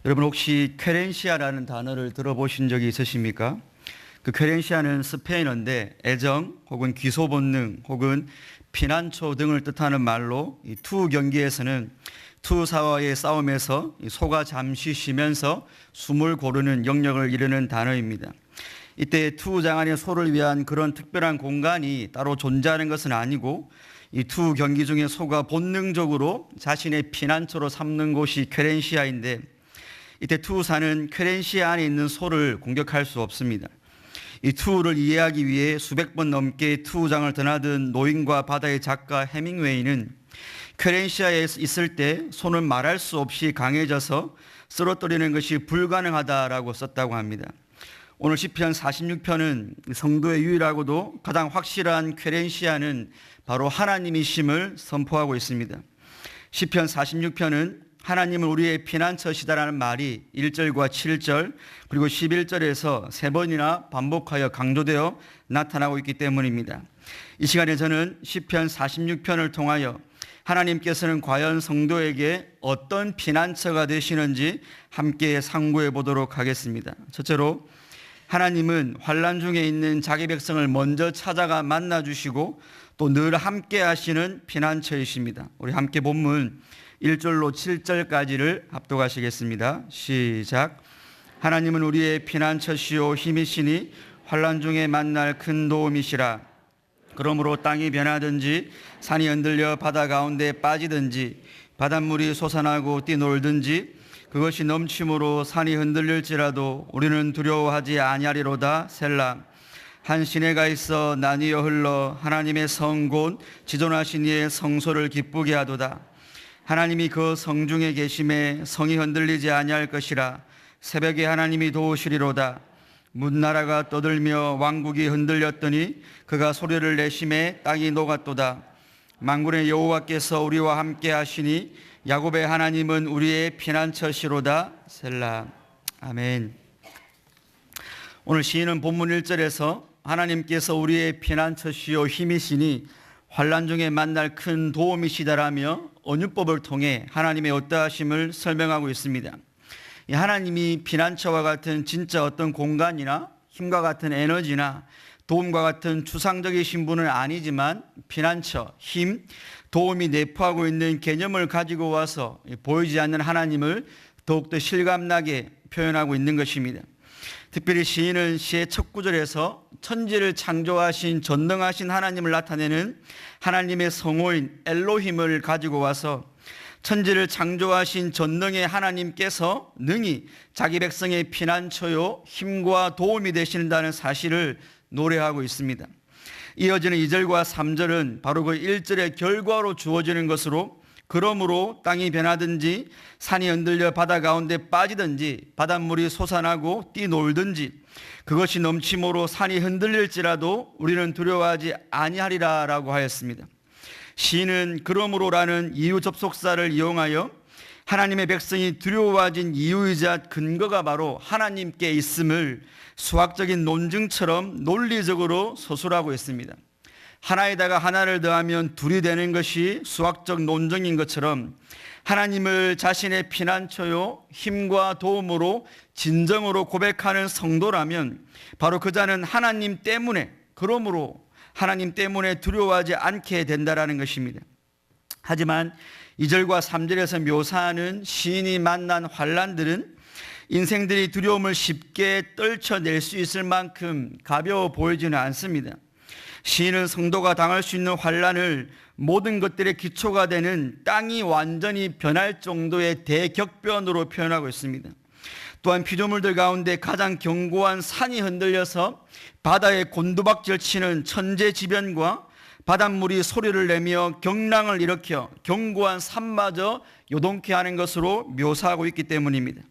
여러분 혹시 퀘렌시아라는 단어를 들어보신 적이 있으십니까? 그 퀘렌시아는 스페인어인데 애정 혹은 귀소 본능 혹은 피난처 등을 뜻하는 말로 이 투 경기에서는 투사와의 싸움에서 소가 잠시 쉬면서 숨을 고르는 영역을 이루는 단어입니다. 이때 투장 안에 소를 위한 그런 특별한 공간이 따로 존재하는 것은 아니고 이 투 경기 중에 소가 본능적으로 자신의 피난처로 삼는 곳이 퀘렌시아인데 이때 투사는 퀘렌시아 안에 있는 소를 공격할 수 없습니다. 이 투를 이해하기 위해 수백 번 넘게 투장을 드나든 노인과 바다의 작가 해밍웨이는 퀘렌시아에 있을 때 소는 말할 수 없이 강해져서 쓰러뜨리는 것이 불가능하다라고 썼다고 합니다. 오늘 시편 46편은 성도의 유일하고도 가장 확실한 퀘렌시아는 바로 하나님이심을 선포하고 있습니다. 시편 46편은 하나님은 우리의 피난처시다라는 말이 1절과 7절 그리고 11절에서 세 번이나 반복하여 강조되어 나타나고 있기 때문입니다. 이 시간에 저는 시편 46편을 통하여 하나님께서는 과연 성도에게 어떤 피난처가 되시는지 함께 상고해 보도록 하겠습니다. 첫째로 하나님은 환난 중에 있는 자기 백성을 먼저 찾아가 만나주시고 또 늘 함께 하시는 피난처이십니다. 우리 함께 본문 1절로 7절까지를 합독하시겠습니다. 시작. 하나님은 우리의 피난처시오 힘이시니 환난 중에 만날 큰 도움이시라. 그러므로 땅이 변하든지 산이 흔들려 바다 가운데 빠지든지 바닷물이 솟아나고 뛰놀든지 그것이 넘침으로 산이 흔들릴지라도 우리는 두려워하지 아니하리로다. 셀라. 한 시내가 있어 나뉘어 흘러 하나님의 성 곧 지존하신 이의 성소를 기쁘게 하도다. 하나님이 그 성중에 계심에 성이 흔들리지 아니할 것이라. 새벽에 하나님이 도우시리로다. 문나라가 떠들며 왕국이 흔들렸더니 그가 소리를 내심에 땅이 녹았도다. 만군의 여호와께서 우리와 함께 하시니 야곱의 하나님은 우리의 피난처시로다. 셀라. 아멘. 오늘 시인은 본문 1절에서 하나님께서 우리의 피난처시요 힘이시니 환난 중에 만날 큰 도움이시다라며 언유법을 통해 하나님의 어떠하심을 설명하고 있습니다. 하나님이 피난처와 같은 진짜 어떤 공간이나 힘과 같은 에너지나 도움과 같은 추상적이신 분은 아니지만 피난처, 힘, 도움이 내포하고 있는 개념을 가지고 와서 보이지 않는 하나님을 더욱더 실감나게 표현하고 있는 것입니다. 특별히 시인은 시의 첫 구절에서 천지를 창조하신 전능하신 하나님을 나타내는 하나님의 성호인 엘로힘을 가지고 와서 천지를 창조하신 전능의 하나님께서 능히 자기 백성의 피난처요 힘과 도움이 되신다는 사실을 노래하고 있습니다. 이어지는 2절과 3절은 바로 그 1절의 결과로 주어지는 것으로 그러므로 땅이 변하든지 산이 흔들려 바다 가운데 빠지든지 바닷물이 솟아나고 뛰놀든지 그것이 넘침으로 산이 흔들릴지라도 우리는 두려워하지 아니하리라라고 하였습니다. 시인은 그러므로라는 이유 접속사를 이용하여 하나님의 백성이 두려워하진 이유이자 근거가 바로 하나님께 있음을 수학적인 논증처럼 논리적으로 서술하고 있습니다. 하나에다가 하나를 더하면 둘이 되는 것이 수학적 논증인 것처럼 하나님을 자신의 피난처요 힘과 도움으로 진정으로 고백하는 성도라면 바로 그 자는 하나님 때문에 그러므로 하나님 때문에 두려워하지 않게 된다라는 것입니다. 하지만 2절과 3절에서 묘사하는 시인이 만난 환난들은 인생들이 두려움을 쉽게 떨쳐낼 수 있을 만큼 가벼워 보이지는 않습니다. 시인은 성도가 당할 수 있는 환난을 모든 것들의 기초가 되는 땅이 완전히 변할 정도의 대격변으로 표현하고 있습니다. 또한 피조물들 가운데 가장 견고한 산이 흔들려서 바다에 곤두박질 치는 천재지변과 바닷물이 소리를 내며 경랑을 일으켜 견고한 산마저 요동케 하는 것으로 묘사하고 있기 때문입니다.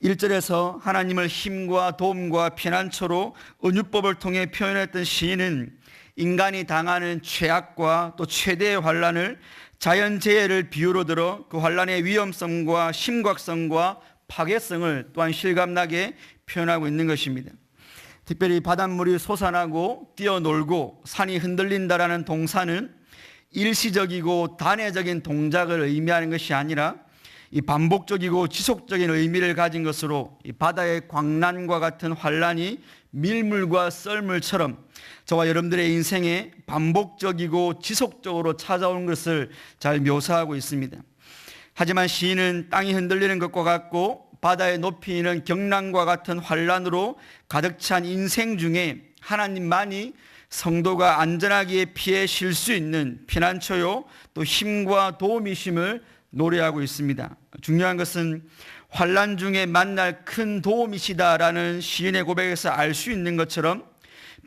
1절에서 하나님을 힘과 도움과 피난처로 은유법을 통해 표현했던 시인은 인간이 당하는 최악과 또 최대의 환난을 자연재해를 비유로 들어 그 환난의 위험성과 심각성과 파괴성을 또한 실감나게 표현하고 있는 것입니다. 특별히 바닷물이 솟아나고 뛰어놀고 산이 흔들린다라는 동사는 일시적이고 단회적인 동작을 의미하는 것이 아니라 이 반복적이고 지속적인 의미를 가진 것으로 이 바다의 광란과 같은 환란이 밀물과 썰물처럼 저와 여러분들의 인생에 반복적이고 지속적으로 찾아오는 것을 잘 묘사하고 있습니다. 하지만 시인은 땅이 흔들리는 것과 같고 바다의 높이는 경랑과 같은 환란으로 가득 찬 인생 중에 하나님만이 성도가 안전하게 피해 쉴 수 있는 피난처요 또 힘과 도움이심을 노래하고 있습니다. 중요한 것은 환란 중에 만날 큰 도움이시다라는 시인의 고백에서 알 수 있는 것처럼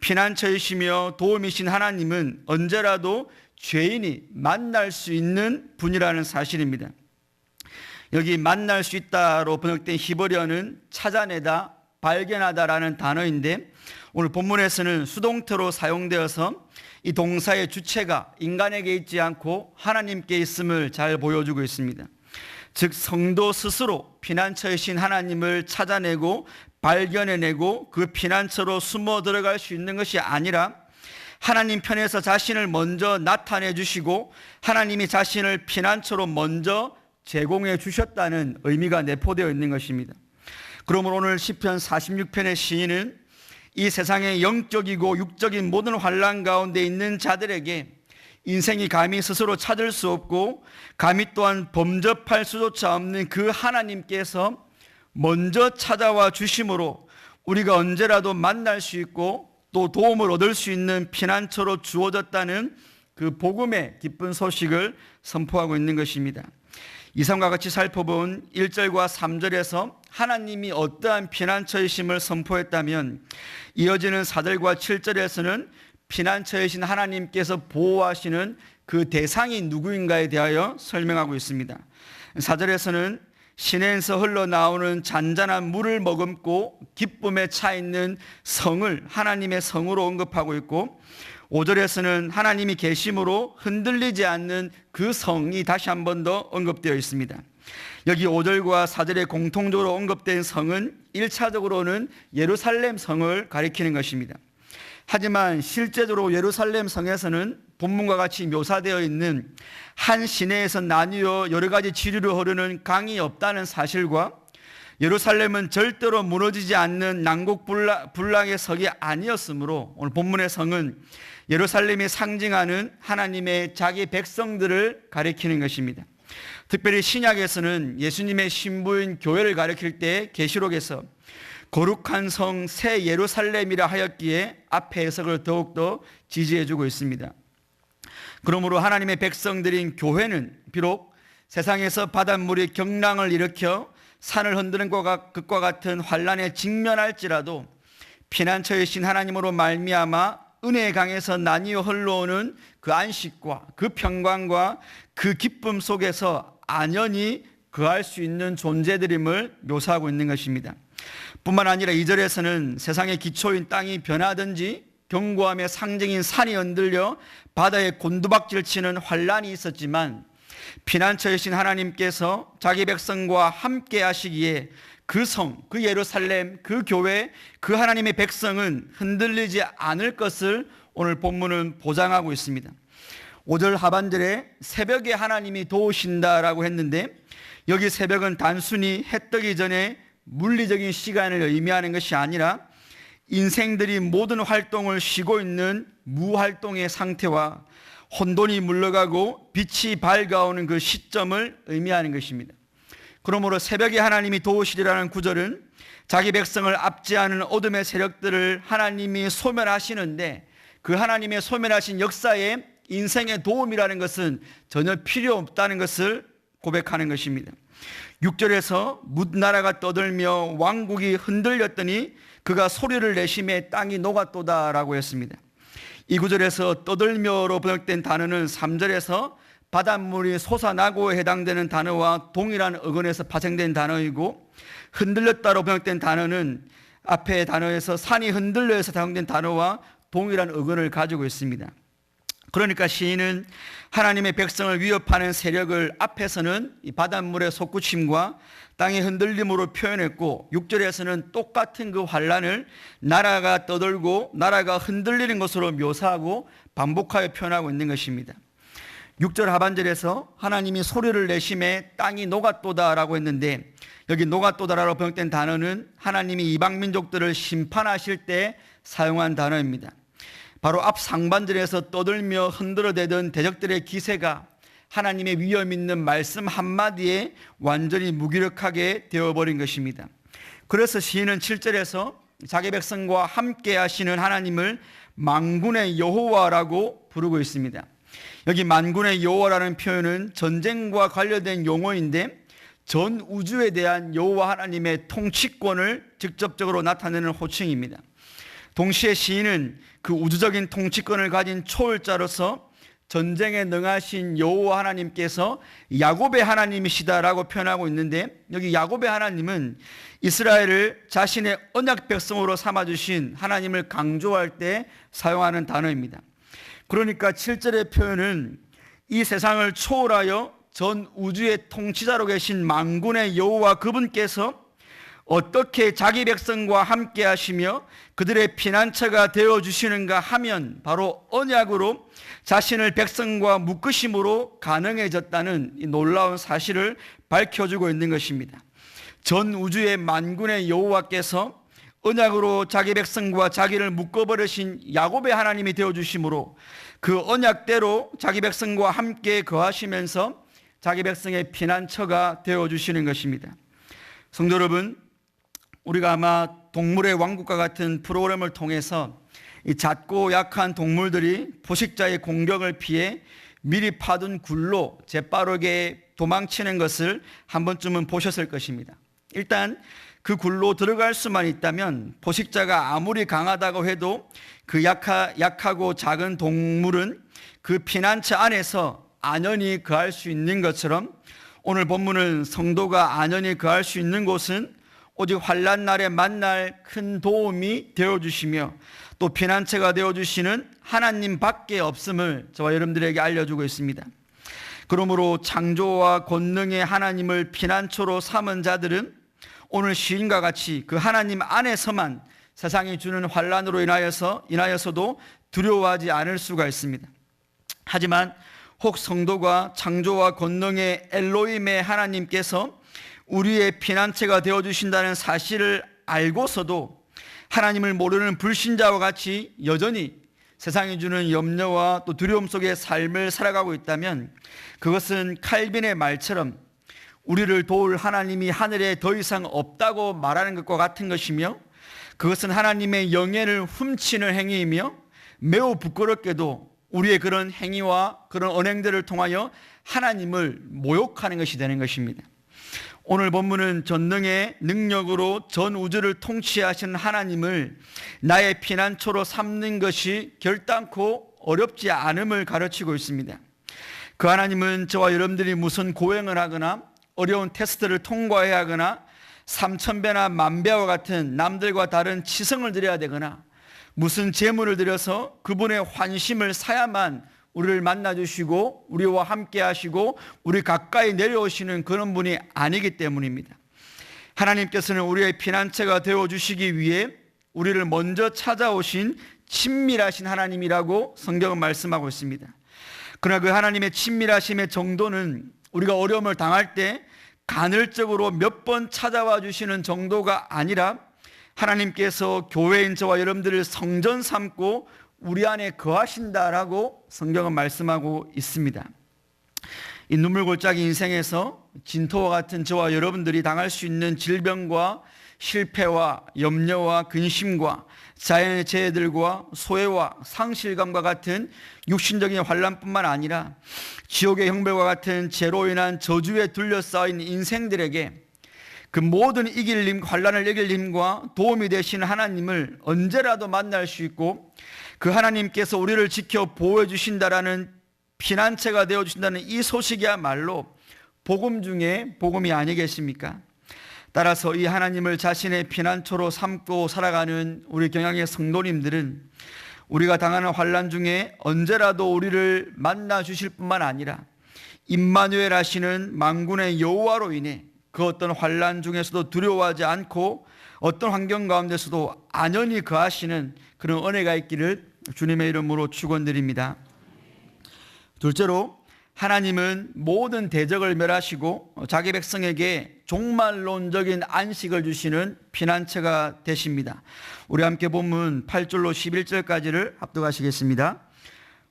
피난처이시며 도움이신 하나님은 언제라도 죄인이 만날 수 있는 분이라는 사실입니다. 여기 만날 수 있다로 번역된 히브리어는 찾아내다, 발견하다라는 단어인데 오늘 본문에서는 수동태로 사용되어서 이 동사의 주체가 인간에게 있지 않고 하나님께 있음을 잘 보여주고 있습니다. 즉 성도 스스로 피난처이신 하나님을 찾아내고 발견해내고 그 피난처로 숨어 들어갈 수 있는 것이 아니라 하나님 편에서 자신을 먼저 나타내 주시고 하나님이 자신을 피난처로 먼저 제공해 주셨다는 의미가 내포되어 있는 것입니다. 그러므로 오늘 시편 46편의 시인은 이 세상의 영적이고 육적인 모든 환난 가운데 있는 자들에게 인생이 감히 스스로 찾을 수 없고 감히 또한 범접할 수조차 없는 그 하나님께서 먼저 찾아와 주심으로 우리가 언제라도 만날 수 있고 또 도움을 얻을 수 있는 피난처로 주어졌다는 그 복음의 기쁜 소식을 선포하고 있는 것입니다. 이상과 같이 살펴본 1절과 3절에서 하나님이 어떠한 피난처이심을 선포했다면 이어지는 4절과 7절에서는 피난처이신 하나님께서 보호하시는 그 대상이 누구인가에 대하여 설명하고 있습니다. 4절에서는 시내에서 흘러나오는 잔잔한 물을 머금고 기쁨에 차 있는 성을 하나님의 성으로 언급하고 있고 5절에서는 하나님이 계심으로 흔들리지 않는 그 성이 다시 한 번 더 언급되어 있습니다. 여기 5절과 4절에 공통적으로 언급된 성은 1차적으로는 예루살렘 성을 가리키는 것입니다. 하지만 실제적으로 예루살렘 성에서는 본문과 같이 묘사되어 있는 한 시내에서 나뉘어 여러 가지 지류로 흐르는 강이 없다는 사실과 예루살렘은 절대로 무너지지 않는 난곡불락의 성이 아니었으므로 오늘 본문의 성은 예루살렘이 상징하는 하나님의 자기 백성들을 가리키는 것입니다. 특별히 신약에서는 예수님의 신부인 교회를 가리킬 때 계시록에서 거룩한 성 새 예루살렘이라 하였기에 앞에 해석을 더욱더 지지해주고 있습니다. 그러므로 하나님의 백성들인 교회는 비록 세상에서 바닷물이 경랑을 일으켜 산을 흔드는 것과 같은 환난에 직면할지라도 피난처이신 하나님으로 말미암아 은혜의 강에서 나뉘어 흘러오는 그 안식과 그 평강과 그 기쁨 속에서 안연히 거할 수 있는 존재들임을 묘사하고 있는 것입니다. 뿐만 아니라 2절에서는 세상의 기초인 땅이 변하든지 견고함의 상징인 산이 흔들려 바다에 곤두박질 치는 환란이 있었지만 피난처이신 하나님께서 자기 백성과 함께 하시기에 그 성, 그 예루살렘, 그 교회, 그 하나님의 백성은 흔들리지 않을 것을 오늘 본문은 보장하고 있습니다. 5절 하반절에 새벽에 하나님이 도우신다라고 했는데 여기 새벽은 단순히 해 뜨기 전에 물리적인 시간을 의미하는 것이 아니라 인생들이 모든 활동을 쉬고 있는 무활동의 상태와 혼돈이 물러가고 빛이 밝아오는 그 시점을 의미하는 것입니다. 그러므로 새벽에 하나님이 도우시리라는 구절은 자기 백성을 압제하는 어둠의 세력들을 하나님이 소멸하시는데 그 하나님의 소멸하신 역사에 인생의 도움이라는 것은 전혀 필요 없다는 것을 고백하는 것입니다. 6절에서 뭇나라가 떠들며 왕국이 흔들렸더니 그가 소리를 내심에 땅이 녹았도다라고 했습니다. 이 구절에서 떠들며로 번역된 단어는 3절에서 바닷물이 솟아나고에 해당되는 단어와 동일한 어근에서 파생된 단어이고 흔들렸다로 번역된 단어는 앞에 단어에서 산이 흔들려서 사용된 단어와 동일한 어근을 가지고 있습니다. 그러니까 시인은 하나님의 백성을 위협하는 세력을 앞에서는 이 바닷물의 솟구침과 땅의 흔들림으로 표현했고 6절에서는 똑같은 그 환란을 나라가 떠돌고 나라가 흔들리는 것으로 묘사하고 반복하여 표현하고 있는 것입니다. 6절 하반절에서 하나님이 소리를 내심에 땅이 녹았도다라고 했는데, 여기 녹았도다라고 번역된 단어는 하나님이 이방 민족들을 심판하실 때 사용한 단어입니다. 바로 앞 상반절에서 떠들며 흔들어대던 대적들의 기세가 하나님의 위엄 있는 말씀 한마디에 완전히 무기력하게 되어버린 것입니다. 그래서 시인은 7절에서 자기 백성과 함께 하시는 하나님을 만군의 여호와라고 부르고 있습니다. 여기 만군의 여호와라는 표현은 전쟁과 관련된 용어인데, 전 우주에 대한 여호와 하나님의 통치권을 직접적으로 나타내는 호칭입니다. 동시에 시인은 그 우주적인 통치권을 가진 초월자로서 전쟁에 능하신 여호와 하나님께서 야곱의 하나님이시다라고 표현하고 있는데, 여기 야곱의 하나님은 이스라엘을 자신의 언약 백성으로 삼아주신 하나님을 강조할 때 사용하는 단어입니다. 그러니까 7절의 표현은 이 세상을 초월하여 전 우주의 통치자로 계신 만군의 여호와 그분께서 어떻게 자기 백성과 함께 하시며 그들의 피난처가 되어주시는가 하면 바로 언약으로 자신을 백성과 묶으심으로 가능해졌다는 이 놀라운 사실을 밝혀주고 있는 것입니다. 전 우주의 만군의 여호와께서 언약으로 자기 백성과 자기를 묶어버리신 야곱의 하나님이 되어주심으로 그 언약대로 자기 백성과 함께 거하시면서 자기 백성의 피난처가 되어주시는 것입니다. 성도 여러분, 우리가 아마 동물의 왕국과 같은 프로그램을 통해서 이 작고 약한 동물들이 포식자의 공격을 피해 미리 파둔 굴로 재빠르게 도망치는 것을 한 번쯤은 보셨을 것입니다. 일단 그 굴로 들어갈 수만 있다면 포식자가 아무리 강하다고 해도 그 약하고 작은 동물은 그 피난처 안에서 안연히 거할 수 있는 것처럼, 오늘 본문은 성도가 안연히 거할 수 있는 곳은 오직 환난 날에 만날 큰 도움이 되어주시며 또 피난처가 되어주시는 하나님 밖에 없음을 저와 여러분들에게 알려주고 있습니다. 그러므로 창조와 권능의 하나님을 피난처로 삼은 자들은 오늘 시인과 같이 그 하나님 안에서만 세상이 주는 환난으로 인하여서도 두려워하지 않을 수가 있습니다. 하지만 혹 성도가 창조와 권능의 엘로힘의 하나님께서 우리의 피난처가 되어주신다는 사실을 알고서도 하나님을 모르는 불신자와 같이 여전히 세상이 주는 염려와 또 두려움 속의 삶을 살아가고 있다면, 그것은 칼빈의 말처럼 우리를 도울 하나님이 하늘에 더 이상 없다고 말하는 것과 같은 것이며, 그것은 하나님의 영예를 훔치는 행위이며 매우 부끄럽게도 우리의 그런 행위와 그런 언행들을 통하여 하나님을 모욕하는 것이 되는 것입니다. 오늘 본문은 전능의 능력으로 전 우주를 통치하시는 하나님을 나의 피난처로 삼는 것이 결단코 어렵지 않음을 가르치고 있습니다. 그 하나님은 저와 여러분들이 무슨 고행을 하거나 어려운 테스트를 통과해야 하거나 3000배나 10,000배와 같은 남들과 다른 치성을 드려야 되거나 무슨 재물을 드려서 그분의 환심을 사야만 우리를 만나주시고 우리와 함께 하시고 우리 가까이 내려오시는 그런 분이 아니기 때문입니다. 하나님께서는 우리의 피난처가 되어주시기 위해 우리를 먼저 찾아오신 친밀하신 하나님이라고 성경은 말씀하고 있습니다. 그러나 그 하나님의 친밀하심의 정도는 우리가 어려움을 당할 때 간헐적으로 몇 번 찾아와 주시는 정도가 아니라, 하나님께서 교회인 저와 여러분들을 성전 삼고 우리 안에 거하신다라고 성경은 말씀하고 있습니다. 이 눈물골짜기 인생에서 진토와 같은 저와 여러분들이 당할 수 있는 질병과 실패와 염려와 근심과 자연의 재해들과 소외와 상실감과 같은 육신적인 환난뿐만 아니라 지옥의 형벌과 같은 죄로 인한 저주에 둘러싸인 인생들에게 그 모든 환난을 이길 힘과 도움이 되시는 하나님을 언제라도 만날 수 있고, 그 하나님께서 우리를 지켜 보호해 주신다라는 피난처가 되어 주신다는 이 소식이야말로 복음 중에 복음이 아니겠습니까? 따라서 이 하나님을 자신의 피난처로 삼고 살아가는 우리 경양의 성도님들은 우리가 당하는 환난 중에 언제라도 우리를 만나 주실 뿐만 아니라 임마누엘 하시는 만군의 여호와로 인해 그 어떤 환난 중에서도 두려워하지 않고 어떤 환경 가운데서도 안연히 거하시는 그런 은혜가 있기를 주님의 이름으로 축원드립니다. 둘째로, 하나님은 모든 대적을 멸하시고 자기 백성에게 종말론적인 안식을 주시는 피난처가 되십니다. 우리 함께 본문 8절로 11절까지를 합독하시겠습니다.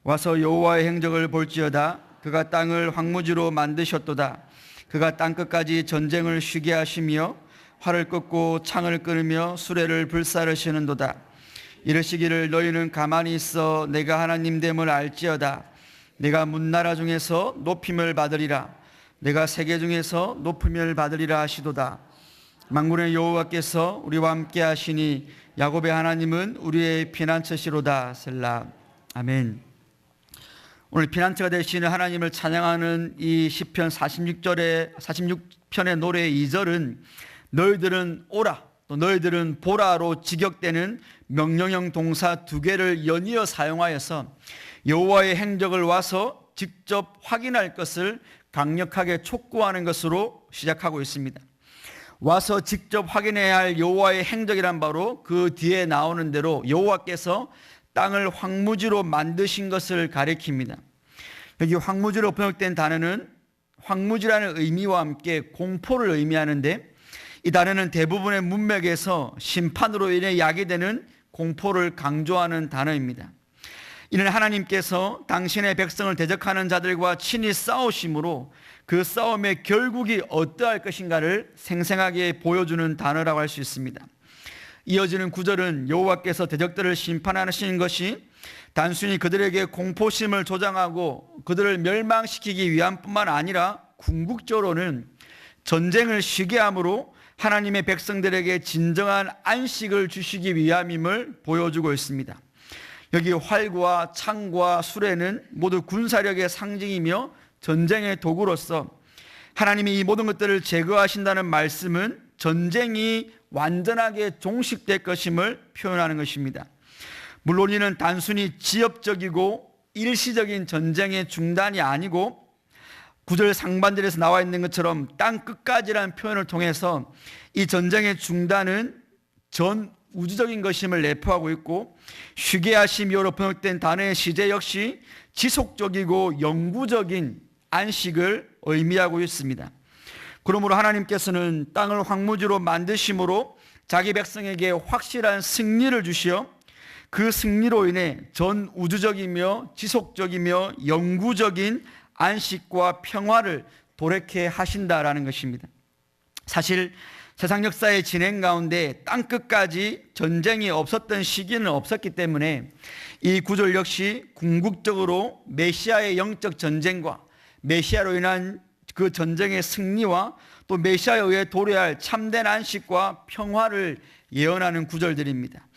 와서 여호와의 행적을 볼지어다. 그가 땅을 황무지로 만드셨도다. 그가 땅끝까지 전쟁을 쉬게 하시며 활을 꺾고 창을 끊으며 수레를 불사르시는도다. 이르시기를 너희는 가만히 있어 내가 하나님 됨을 알지어다. 내가 문나라 중에서 높임을 받으리라. 내가 세계 중에서 높임을 받으리라 하시도다. 만군의 여호와께서 우리와 함께 하시니 야곱의 하나님은 우리의 피난처시로다. 셀라. 아멘. 오늘 피난처가 되시는 하나님을 찬양하는 이 시편 46편의 노래 2절은 너희들은 오라, 또 너희들은 보라로 직역되는 명령형 동사 두 개를 연이어 사용하여서 여호와의 행적을 와서 직접 확인할 것을 강력하게 촉구하는 것으로 시작하고 있습니다. 와서 직접 확인해야 할 여호와의 행적이란 바로 그 뒤에 나오는 대로 여호와께서 땅을 황무지로 만드신 것을 가리킵니다. 여기 황무지로 번역된 단어는 황무지라는 의미와 함께 공포를 의미하는데, 이 단어는 대부분의 문맥에서 심판으로 인해 야기되는 공포를 강조하는 단어입니다. 이는 하나님께서 당신의 백성을 대적하는 자들과 친히 싸우심으로 그 싸움의 결국이 어떠할 것인가를 생생하게 보여주는 단어라고 할 수 있습니다. 이어지는 구절은 여호와께서 대적들을 심판하시는 것이 단순히 그들에게 공포심을 조장하고 그들을 멸망시키기 위함뿐만 아니라 궁극적으로는 전쟁을 쉬게 함으로 하나님의 백성들에게 진정한 안식을 주시기 위함임을 보여주고 있습니다. 여기 활과 창과 수레는 모두 군사력의 상징이며 전쟁의 도구로서 하나님이 이 모든 것들을 제거하신다는 말씀은 전쟁이 완전하게 종식될 것임을 표현하는 것입니다. 물론 이는 단순히 지역적이고 일시적인 전쟁의 중단이 아니고 9절 상반절에서 나와 있는 것처럼 땅 끝까지라는 표현을 통해서 이 전쟁의 중단은 전 우주적인 것임을 내포하고 있고, 쉬게 하시며로 번역된 단어의 시제 역시 지속적이고 영구적인 안식을 의미하고 있습니다. 그러므로 하나님께서는 땅을 황무지로 만드심으로 자기 백성에게 확실한 승리를 주시어 그 승리로 인해 전 우주적이며 지속적이며 영구적인 안식과 평화를 도래케 하신다라는 것입니다. 사실 세상 역사의 진행 가운데 땅끝까지 전쟁이 없었던 시기는 없었기 때문에 이 구절 역시 궁극적으로 메시아의 영적 전쟁과 메시아로 인한 그 전쟁의 승리와 또 메시아에 의해 도래할 참된 안식과 평화를 예언하는 구절들입니다.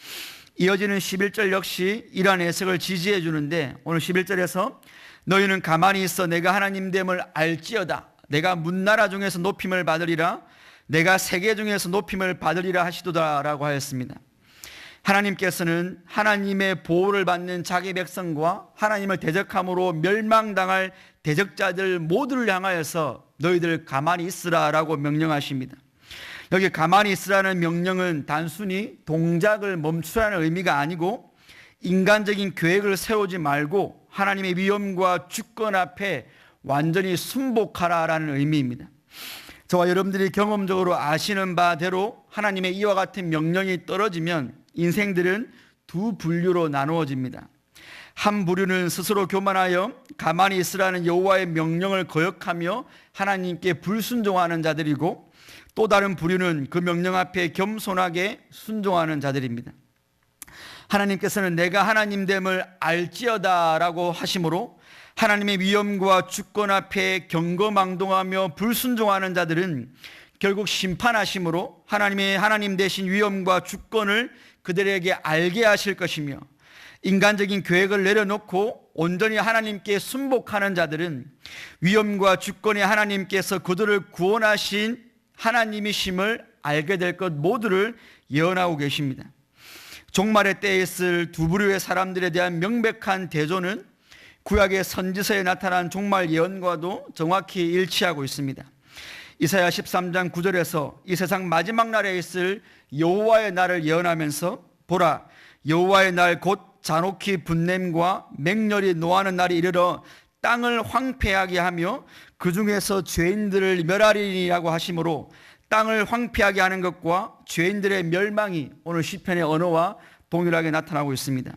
이어지는 11절 역시 이러한 해석을 지지해 주는데, 오늘 11절에서 너희는 가만히 있어 내가 하나님 됨을 알지어다. 내가 문나라 중에서 높임을 받으리라. 내가 세계 중에서 높임을 받으리라 하시도다라고 하였습니다. 하나님께서는 하나님의 보호를 받는 자기 백성과 하나님을 대적함으로 멸망당할 대적자들 모두를 향하여서 너희들 가만히 있으라라고 명령하십니다. 여기 가만히 있으라는 명령은 단순히 동작을 멈추라는 의미가 아니고 인간적인 계획을 세우지 말고 하나님의 위엄과 주권 앞에 완전히 순복하라라는 의미입니다. 저와 여러분들이 경험적으로 아시는 바대로 하나님의 이와 같은 명령이 떨어지면 인생들은 두 분류로 나누어집니다. 한 부류는 스스로 교만하여 가만히 있으라는 여호와의 명령을 거역하며 하나님께 불순종하는 자들이고, 또 다른 부류는 그 명령 앞에 겸손하게 순종하는 자들입니다. 하나님께서는 내가 하나님 됨을 알지어다라고 하심으로 하나님의 위엄과 주권 앞에 경거망동하며 불순종하는 자들은 결국 심판하심으로 하나님의 하나님 되신 위엄과 주권을 그들에게 알게 하실 것이며, 인간적인 계획을 내려놓고 온전히 하나님께 순복하는 자들은 위엄과 주권의 하나님께서 그들을 구원하신 하나님이심을 알게 될 것 모두를 예언하고 계십니다. 종말의 때에 있을 두 부류의 사람들에 대한 명백한 대조는 구약의 선지서에 나타난 종말 예언과도 정확히 일치하고 있습니다. 이사야 13장 9절에서 이 세상 마지막 날에 있을 여호와의 날을 예언하면서 보라, 여호와의 날 곧 잔혹히 분냄과 맹렬히 노하는 날이 이르러 땅을 황폐하게 하며 그 중에서 죄인들을 멸하리라고 하심으로 땅을 황폐하게 하는 것과 죄인들의 멸망이 오늘 시편의 언어와 동일하게 나타나고 있습니다.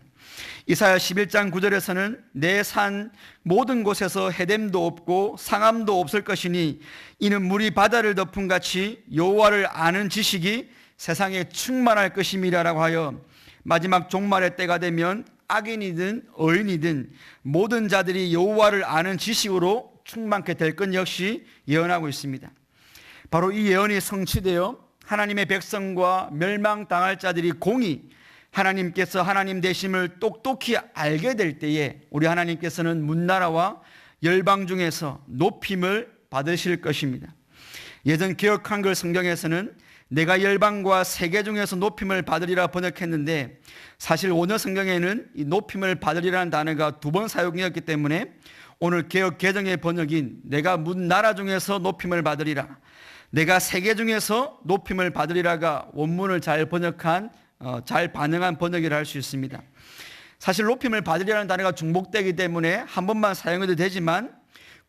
이사야 11장 9절에서는 내 산 모든 곳에서 해됨도 없고 상함도 없을 것이니 이는 물이 바다를 덮은 같이 여호와를 아는 지식이 세상에 충만할 것임이라라고 하여 마지막 종말의 때가 되면 악인이든 의인이든 모든 자들이 여호와를 아는 지식으로 충만케 될 것 역시 예언하고 있습니다. 바로 이 예언이 성취되어 하나님의 백성과 멸망당할 자들이 공히 하나님께서 하나님 되심을 똑똑히 알게 될 때에 우리 하나님께서는 문나라와 열방 중에서 높임을 받으실 것입니다. 예전 개역 한글 성경에서는 내가 열방과 세계 중에서 높임을 받으리라 번역했는데 사실 원어 성경에는 이 높임을 받으리라는 단어가 2번 사용되었기 때문에 오늘 개역 개정의 번역인 내가 문나라 중에서 높임을 받으리라, 내가 세계 중에서 높임을 받으리라가 원문을 잘 번역한 잘 반응한 번역이라 할 수 있습니다. 사실 높임을 받으리라는 단어가 중복되기 때문에 한 번만 사용해도 되지만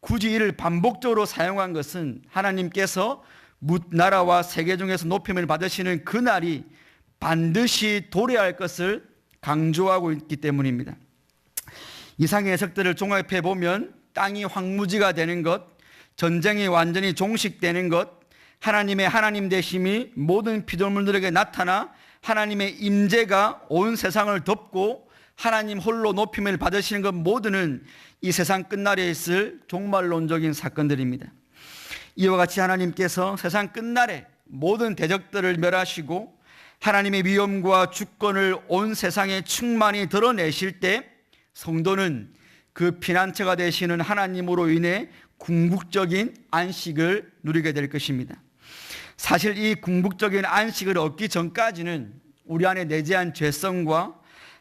굳이 이를 반복적으로 사용한 것은 하나님께서 문나라와 세계 중에서 높임을 받으시는 그날이 반드시 도래할 것을 강조하고 있기 때문입니다. 이상의 해석들을 종합해 보면 땅이 황무지가 되는 것, 전쟁이 완전히 종식되는 것, 하나님의 하나님 되심이 모든 피조물들에게 나타나 하나님의 임재가 온 세상을 덮고 하나님 홀로 높임을 받으시는 것 모두는 이 세상 끝날에 있을 종말론적인 사건들입니다. 이와 같이 하나님께서 세상 끝날에 모든 대적들을 멸하시고 하나님의 위엄과 주권을 온 세상에 충만히 드러내실 때 성도는 그 피난처가 되시는 하나님으로 인해 궁극적인 안식을 누리게 될 것입니다. 사실 이 궁극적인 안식을 얻기 전까지는 우리 안에 내재한 죄성과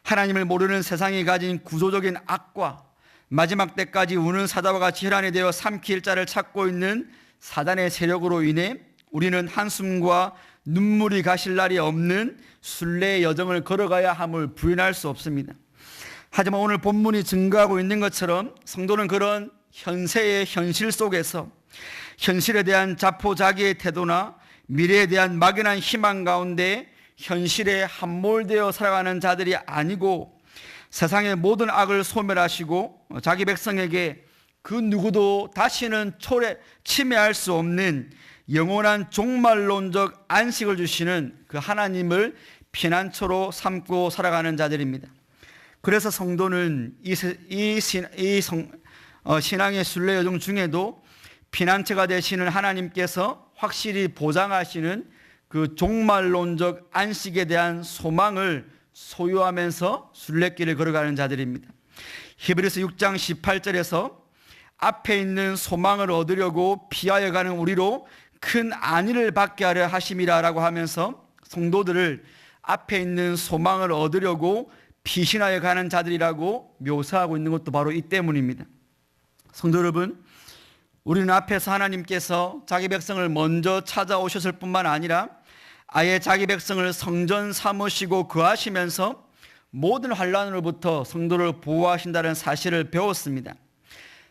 하나님을 모르는 세상이 가진 구조적인 악과 마지막 때까지 우는 사자와 같이 혈안이 되어 삼킬 자를 찾고 있는 사단의 세력으로 인해 우리는 한숨과 눈물이 가실 날이 없는 순례의 여정을 걸어가야 함을 부인할 수 없습니다. 하지만 오늘 본문이 증거하고 있는 것처럼 성도는 그런 현세의 현실 속에서 현실에 대한 자포자기의 태도나 미래에 대한 막연한 희망 가운데 현실에 함몰되어 살아가는 자들이 아니고 세상의 모든 악을 소멸하시고 자기 백성에게 그 누구도 다시는 침해할 수 없는 영원한 종말론적 안식을 주시는 그 하나님을 피난처로 삼고 살아가는 자들입니다. 그래서 성도는 신앙의 순례 여정 중에도 피난처가 되시는 하나님께서 확실히 보장하시는 그 종말론적 안식에 대한 소망을 소유하면서 순례길을 걸어가는 자들입니다. 히브리서 6장 18절에서 앞에 있는 소망을 얻으려고 피하여 가는 우리로 큰 안위를 받게 하려 하심이라라고 하면서 성도들을 앞에 있는 소망을 얻으려고 피신하여 가는 자들이라고 묘사하고 있는 것도 바로 이 때문입니다. 성도 여러분, 우리는 앞에서 하나님께서 자기 백성을 먼저 찾아오셨을 뿐만 아니라 아예 자기 백성을 성전 삼으시고 거하시면서 모든 환난으로부터 성도를 보호하신다는 사실을 배웠습니다.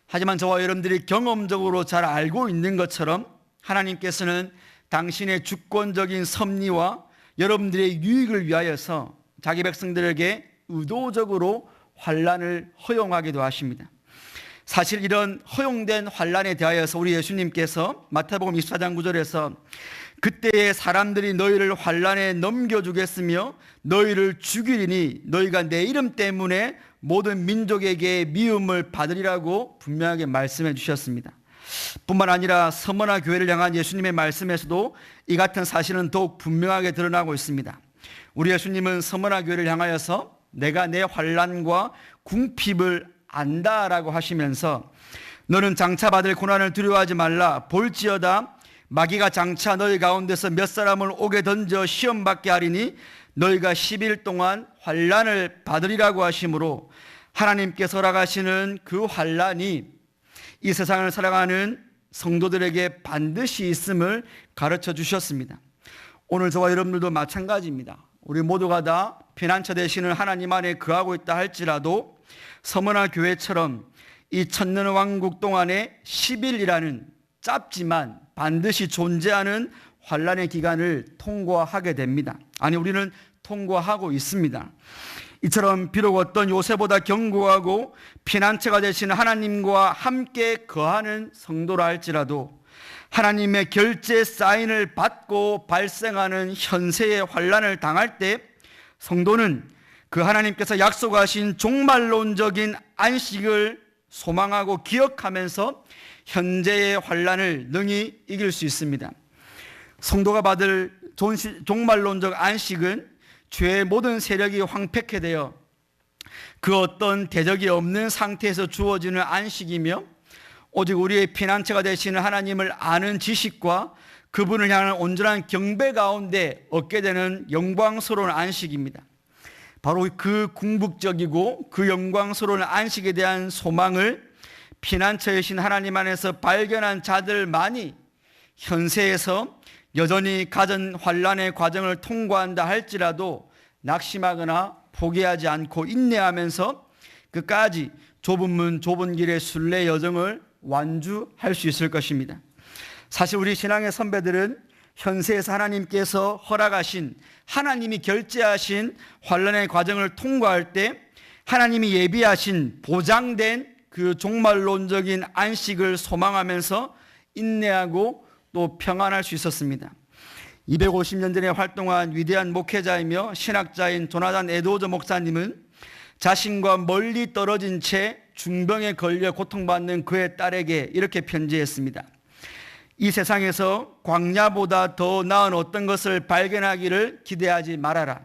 하지만 저와 여러분들이 경험적으로 잘 알고 있는 것처럼 하나님께서는 당신의 주권적인 섭리와 여러분들의 유익을 위하여서 자기 백성들에게 의도적으로 환난을 허용하기도 하십니다. 사실 이런 허용된 환난에 대하여서 우리 예수님께서 마태복음 24장 9절에서 그때에 사람들이 너희를 환난에 넘겨주겠으며 너희를 죽이리니 너희가 내 이름 때문에 모든 민족에게 미움을 받으리라고 분명하게 말씀해 주셨습니다. 뿐만 아니라 서머나 교회를 향한 예수님의 말씀에서도 이 같은 사실은 더욱 분명하게 드러나고 있습니다. 우리 예수님은 서머나 교회를 향하여서 내가 내 환난과 궁핍을 안다라고 하시면서 너는 장차 받을 고난을 두려워하지 말라. 볼지어다 마귀가 장차 너희 가운데서 몇 사람을 옥에 던져 시험받게 하리니 너희가 10일 동안 환난을 받으리라고 하시므로 하나님께서 허락하시는 그 환난이 이 세상을 살아가는 성도들에게 반드시 있음을 가르쳐 주셨습니다. 오늘 저와 여러분들도 마찬가지입니다. 우리 모두가 다 피난처 되시는 하나님 안에 거하고 있다 할지라도 서머나 교회처럼 이 천년 왕국 동안에 10일이라는 짧지만 반드시 존재하는 환란의 기간을 통과하게 됩니다. 아니, 우리는 통과하고 있습니다. 이처럼 비록 어떤 요새보다 견고하고 피난처가 되시는 하나님과 함께 거하는 성도라 할지라도 하나님의 결제 사인을 받고 발생하는 현세의 환란을 당할 때 성도는 그 하나님께서 약속하신 종말론적인 안식을 소망하고 기억하면서 현재의 환란을 능히 이길 수 있습니다. 성도가 받을 종말론적 안식은 죄의 모든 세력이 황폐케 되어 그 어떤 대적이 없는 상태에서 주어지는 안식이며 오직 우리의 피난처가 되시는 하나님을 아는 지식과 그분을 향한 온전한 경배 가운데 얻게 되는 영광스러운 안식입니다. 바로 그 궁극적이고 그 영광스러운 안식에 대한 소망을 피난처이신 하나님 안에서 발견한 자들만이 현세에서 여전히 가전 환란의 과정을 통과한다 할지라도 낙심하거나 포기하지 않고 인내하면서 끝까지 좁은 문 좁은 길의 순례 여정을 완주할 수 있을 것입니다. 사실 우리 신앙의 선배들은 현세에서 하나님께서 허락하신, 하나님이 결제하신 환란의 과정을 통과할 때 하나님이 예비하신 보장된 그 종말론적인 안식을 소망하면서 인내하고 또 평안할 수 있었습니다. 250년 전에 활동한 위대한 목회자이며 신학자인 조나단 에드워즈 목사님은 자신과 멀리 떨어진 채 중병에 걸려 고통받는 그의 딸에게 이렇게 편지했습니다. 이 세상에서 광야보다 더 나은 어떤 것을 발견하기를 기대하지 말아라.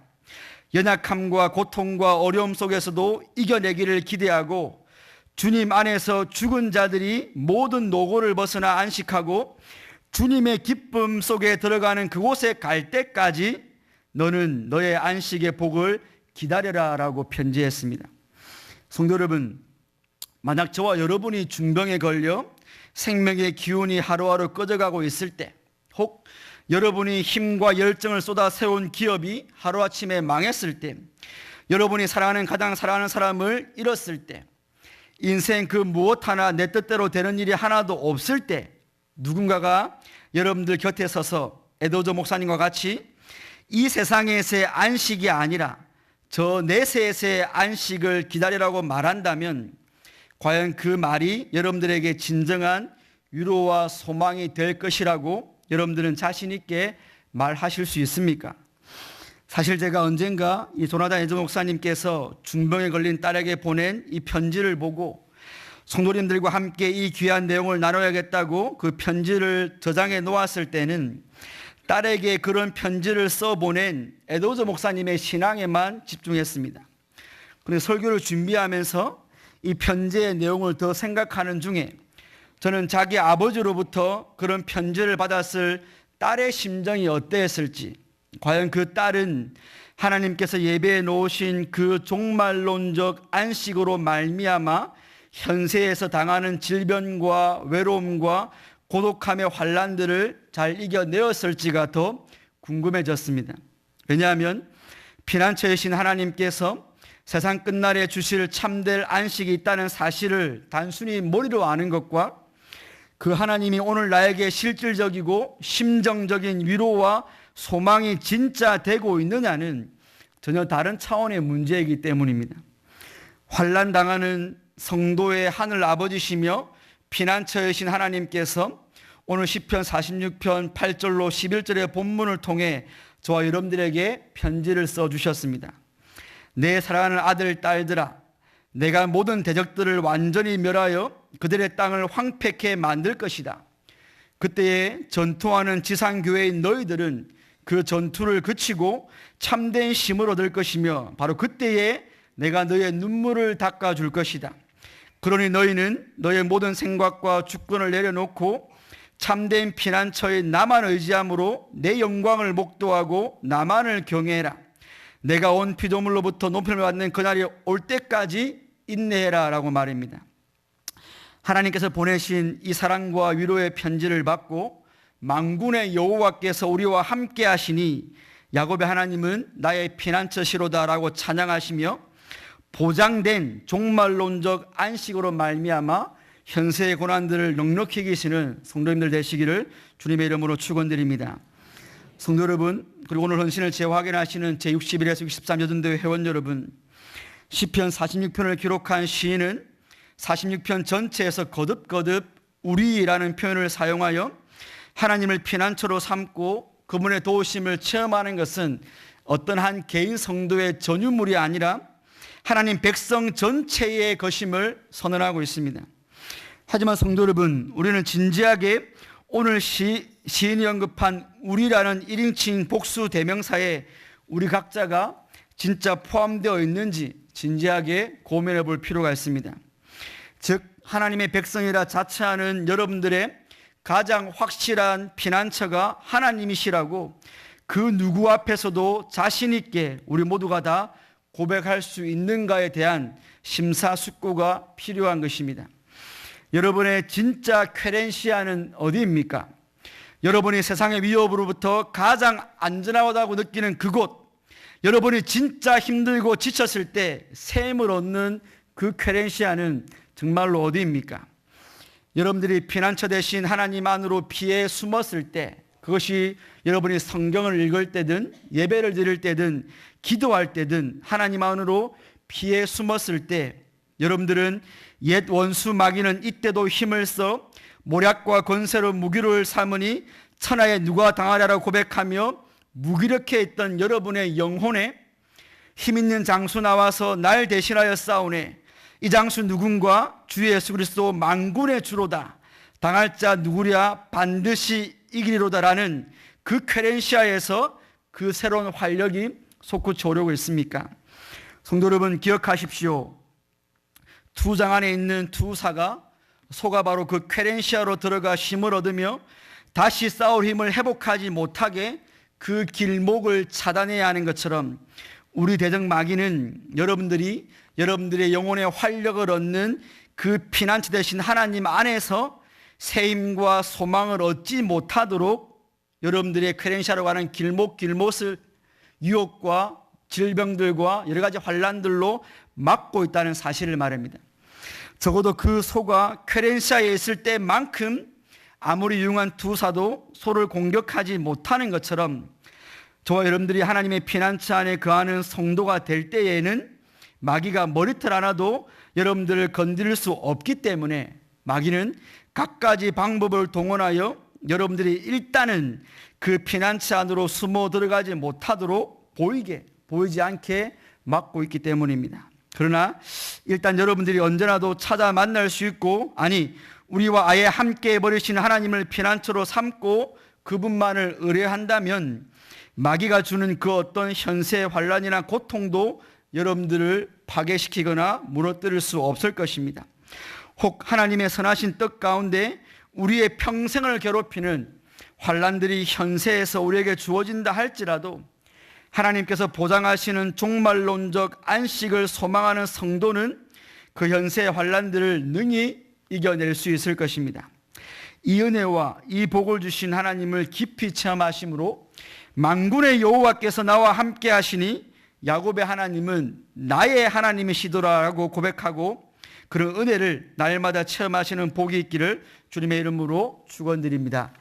연약함과 고통과 어려움 속에서도 이겨내기를 기대하고 주님 안에서 죽은 자들이 모든 노고를 벗어나 안식하고 주님의 기쁨 속에 들어가는 그곳에 갈 때까지 너는 너의 안식의 복을 기다려라 라고 편지했습니다. 성도 여러분, 만약 저와 여러분이 중병에 걸려 생명의 기운이 하루하루 꺼져가고 있을 때, 혹 여러분이 힘과 열정을 쏟아 세운 기업이 하루아침에 망했을 때, 여러분이 사랑하는 가장 사랑하는 사람을 잃었을 때, 인생 그 무엇 하나 내 뜻대로 되는 일이 하나도 없을 때 누군가가 여러분들 곁에 서서 에드워즈 목사님과 같이 이 세상에서의 안식이 아니라 저 내세에서의 안식을 기다리라고 말한다면 과연 그 말이 여러분들에게 진정한 위로와 소망이 될 것이라고 여러분들은 자신 있게 말하실 수 있습니까? 사실 제가 언젠가 이 조나단 에드워즈 목사님께서 중병에 걸린 딸에게 보낸 이 편지를 보고 성도님들과 함께 이 귀한 내용을 나눠야겠다고 그 편지를 저장해 놓았을 때는 딸에게 그런 편지를 써보낸 에드워즈 목사님의 신앙에만 집중했습니다. 그런데 설교를 준비하면서 이 편지의 내용을 더 생각하는 중에 저는 자기 아버지로부터 그런 편지를 받았을 딸의 심정이 어떠했을지, 과연 그 딸은 하나님께서 예배해 놓으신 그 종말론적 안식으로 말미암아 현세에서 당하는 질병과 외로움과 고독함의 환란들을 잘 이겨내었을지가 더 궁금해졌습니다. 왜냐하면 피난처이신 하나님께서 세상 끝날에 주실 참될 안식이 있다는 사실을 단순히 머리로 아는 것과 그 하나님이 오늘 나에게 실질적이고 심정적인 위로와 소망이 진짜 되고 있느냐는 전혀 다른 차원의 문제이기 때문입니다. 환난 당하는 성도의 하늘 아버지시며 피난처이신 하나님께서 오늘 시편 46편 8절로 11절의 본문을 통해 저와 여러분들에게 편지를 써주셨습니다. 내 사랑하는 아들 딸들아, 내가 모든 대적들을 완전히 멸하여 그들의 땅을 황폐케 만들 것이다. 그때에 전투하는 지상교회인 너희들은 그 전투를 그치고 참된 힘을 얻을 것이며 바로 그때에 내가 너의 눈물을 닦아줄 것이다. 그러니 너희는 너의 모든 생각과 주권을 내려놓고 참된 피난처인 나만 의지함으로 내 영광을 목도하고 나만을 경외해라. 내가 온 피조물로부터 높임을 받는 그날이 올 때까지 인내해라 라고 말입니다. 하나님께서 보내신 이 사랑과 위로의 편지를 받고 만군의 여호와께서 우리와 함께 하시니 야곱의 하나님은 나의 피난처시로다 라고 찬양하시며 보장된 종말론적 안식으로 말미암아 현세의 고난들을 넉넉히 이기시는 성도님들 되시기를 주님의 이름으로 축원드립니다. 성도 여러분, 그리고 오늘 헌신을 재확인하시는 제61에서 63여전도회 회원 여러분, 시편 46편을 기록한 시인은 46편 전체에서 거듭거듭 우리라는 표현을 사용하여 하나님을 피난처로 삼고 그분의 도우심을 체험하는 것은 어떤 한 개인 성도의 전유물이 아니라 하나님 백성 전체의 것임을 선언하고 있습니다. 하지만 성도 여러분, 우리는 진지하게 오늘 시인이 언급한 우리라는 1인칭 복수 대명사에 우리 각자가 진짜 포함되어 있는지 진지하게 고민해 볼 필요가 있습니다. 즉 하나님의 백성이라 자처하는 여러분들의 가장 확실한 피난처가 하나님이시라고 그 누구 앞에서도 자신 있게 우리 모두가 다 고백할 수 있는가에 대한 심사숙고가 필요한 것입니다. 여러분의 진짜 쾌렌시아는 어디입니까? 여러분이 세상의 위협으로부터 가장 안전하다고 느끼는 그곳, 여러분이 진짜 힘들고 지쳤을 때 샘을 얻는 그 쾌렌시아는 정말로 어디입니까? 여러분들이 피난처 대신 하나님 안으로 피해 숨었을 때, 그것이 여러분이 성경을 읽을 때든 예배를 드릴 때든 기도할 때든 하나님 안으로 피해 숨었을 때 여러분들은 옛 원수 마귀는 이때도 힘을 써 모략과 권세로 무기를 삼으니 천하에 누가 당하랴라고 고백하며 무기력해 있던 여러분의 영혼에 힘있는 장수 나와서 날 대신하여 싸우네. 이 장수 누군가? 주 예수 그리스도 만군의 주로다. 당할 자 누구랴? 반드시 이기리로다라는 그 쾌렌시아에서 그 새로운 활력이 솟구쳐 오려고 있습니까? 성도 여러분, 기억하십시오. 투장 안에 있는 투사가 소가 바로 그 쾌렌시아로 들어가 힘을 얻으며 다시 싸울 힘을 회복하지 못하게 그 길목을 차단해야 하는 것처럼 우리 대적 마귀는 여러분들이 여러분들의 영혼의 활력을 얻는 그 피난처 되신 하나님 안에서 새 힘과 소망을 얻지 못하도록 여러분들의 쾌렌시아로 가는 길목을 유혹과 질병들과 여러 가지 환란들로 막고 있다는 사실을 말합니다. 적어도 그 소가 쾌렌시아에 있을 때만큼 아무리 유용한 투사도 소를 공격하지 못하는 것처럼 저와 여러분들이 하나님의 피난처 안에 거하는 성도가 될 때에는 마귀가 머리털 하나도 여러분들을 건드릴 수 없기 때문에 마귀는 갖가지 방법을 동원하여 여러분들이 일단은 그 피난처 안으로 숨어 들어가지 못하도록 보이지 않게 막고 있기 때문입니다. 그러나 일단 여러분들이 언제나도 찾아 만날 수 있고, 아니 우리와 아예 함께 해버리신 하나님을 피난처로 삼고 그분만을 의뢰한다면 마귀가 주는 그 어떤 현세의 환란이나 고통도 여러분들을 파괴시키거나 무너뜨릴 수 없을 것입니다. 혹 하나님의 선하신 뜻 가운데 우리의 평생을 괴롭히는 환란들이 현세에서 우리에게 주어진다 할지라도 하나님께서 보장하시는 종말론적 안식을 소망하는 성도는 그 현세의 환란들을 능히 이겨낼 수 있을 것입니다. 이 은혜와 이 복을 주신 하나님을 깊이 체험하심으로 만군의 여호와께서 나와 함께 하시니 야곱의 하나님은 나의 하나님이시더라라고 고백하고 그런 은혜를 날마다 체험하시는 복이 있기를 주님의 이름으로 축원드립니다.